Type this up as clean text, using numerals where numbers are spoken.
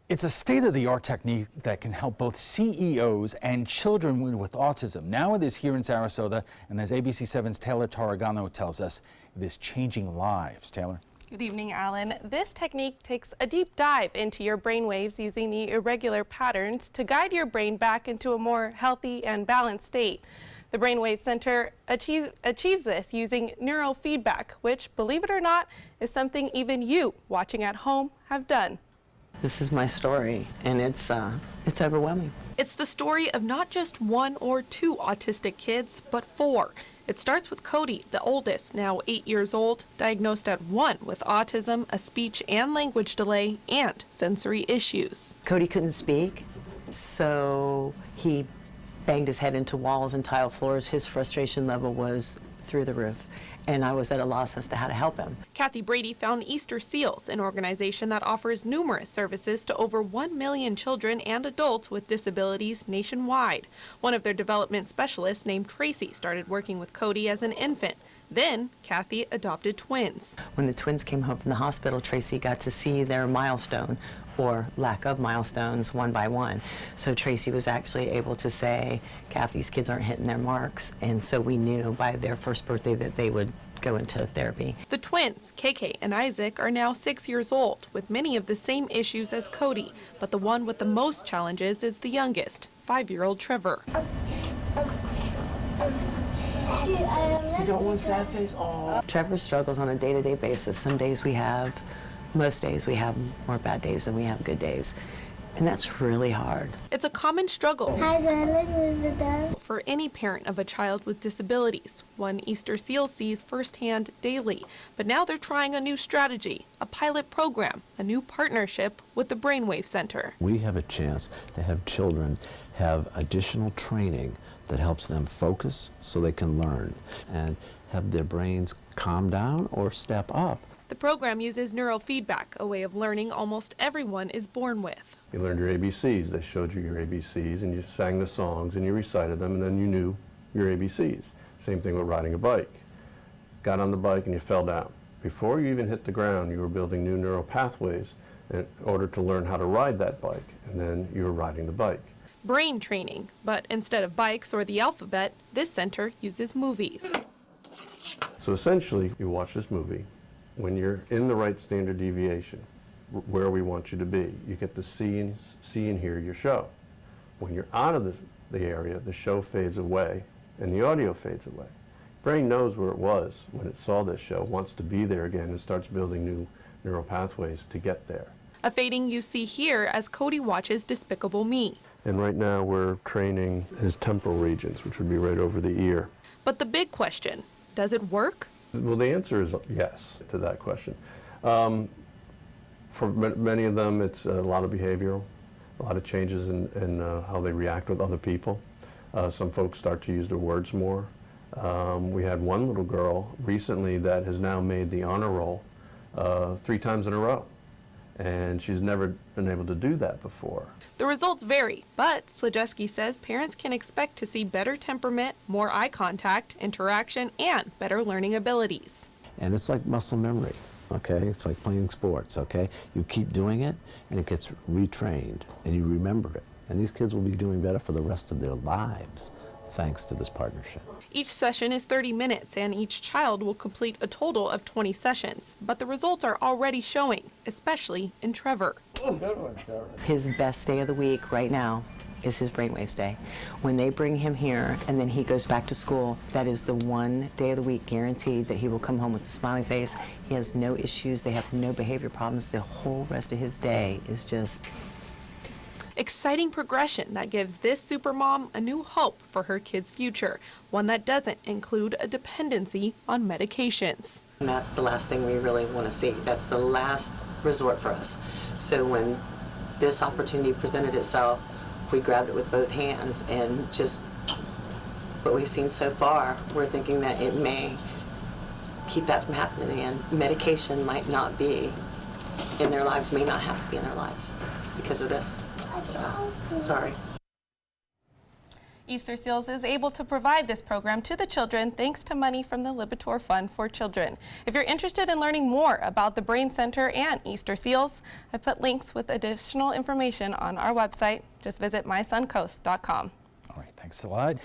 It's a state-of-the-art technique that can help both CEOs and children with autism. Now it is here in Sarasota, and as ABC7's Taylor Tarragano tells us, it is changing lives. Taylor? Good evening, Alan. This technique takes a deep dive into your brain waves using the irregular patterns to guide your brain back into a more healthy and balanced state. The Brainwave Center achieves this using neurofeedback, which, believe it or not, is something even you watching at home have done. This is my story, and it's overwhelming. It's the story of not just one or two autistic kids, but four. It starts with Cody, the oldest, now 8 years old, diagnosed at 1 with autism, a speech and language delay, and sensory issues. Cody couldn't speak, so he banged his head into walls and tile floors. His frustration level was through the roof, and I was at a loss as to how to help him. Kathy Brady found Easter Seals, an organization that offers numerous services to over 1 million children and adults with disabilities nationwide. One of their development specialists named Tracy started working with Cody as an infant. Then Kathy adopted twins. When the twins came home from the hospital, Tracy got to see their milestone, or lack of milestones, one by one. So Tracy was actually able to say, Kathy's kids aren't hitting their marks, and so we knew by their first birthday that they would go into therapy. The twins, KK and Isaac, are now 6 years old, with many of the same issues as Cody, but the one with the most challenges is the youngest, 5-year-old Trevor. You don't want sad face? Oh. Trevor struggles on a day-to-day basis. Some days we have, most days we have more bad days than we have good days. And that's really hard. It's a common struggle for any parent of a child with disabilities, one Easter Seal sees firsthand daily. But now they're trying a new strategy, a pilot program, a new partnership with the Brainwave Center. We have a chance to have children have additional training that helps them focus so they can learn and have their brains calm down or step up. The program uses neurofeedback, a way of learning almost everyone is born with. You learned your ABCs. They showed you your ABCs, and you sang the songs, and you recited them, and then you knew your ABCs. Same thing with riding a bike. Got on the bike and you fell down. Before you even hit the ground, you were building new neural pathways in order to learn how to ride that bike, and then you were riding the bike. Brain training, but instead of bikes or the alphabet, this center uses movies. So essentially, you watch this movie. When you're in the right standard deviation, where we want you to be, you get to see and hear your show. When you're out of the area, the show fades away and the audio fades away. Brain knows where it was when it saw this show, wants to be there again, and starts building new neural pathways to get there. A fading you see here as Cody watches Despicable Me. And right now we're training his temporal regions, which would be right over the ear. But the big question, does it work? Well, the answer is yes to that question. For many of them, it's a lot of behavioral, a lot of changes in how they react with other people. Some folks start to use their words more. We had one little girl recently that has now made the honor roll 3 times in a row, and she's never been able to do that before. The results vary, but Slajeski says parents can expect to see better temperament, more eye contact, interaction, and better learning abilities. And it's like muscle memory, okay? It's like playing sports, okay? You keep doing it, and it gets retrained, and you remember it. And these kids will be doing better for the rest of their lives, thanks to this partnership. Each session is 30 minutes, and each child will complete a total of 20 sessions. But the results are already showing, especially in Trevor. His best day of the week right now is his Brainwaves Day. When they bring him here and then he goes back to school, that is the one day of the week guaranteed that he will come home with a smiley face. He has no issues. They have no behavior problems. The whole rest of his day is just exciting progression that gives this supermom a new hope for her kid's future, one that doesn't include a dependency on medications. And that's the last thing we really want to see. That's the last resort for us. So when this opportunity presented itself, we grabbed it with both hands, and just what we've seen so far, we're thinking that it may keep that from happening, and medication might not be in their lives, may not have to be in their lives because of this. So, sorry. Easter Seals is able to provide this program to the children thanks to money from the Lipitor Fund for Children. If you're interested in learning more about the Brain Center and Easter Seals, I put links with additional information on our website. Just visit mysuncoast.com. All right, thanks a lot.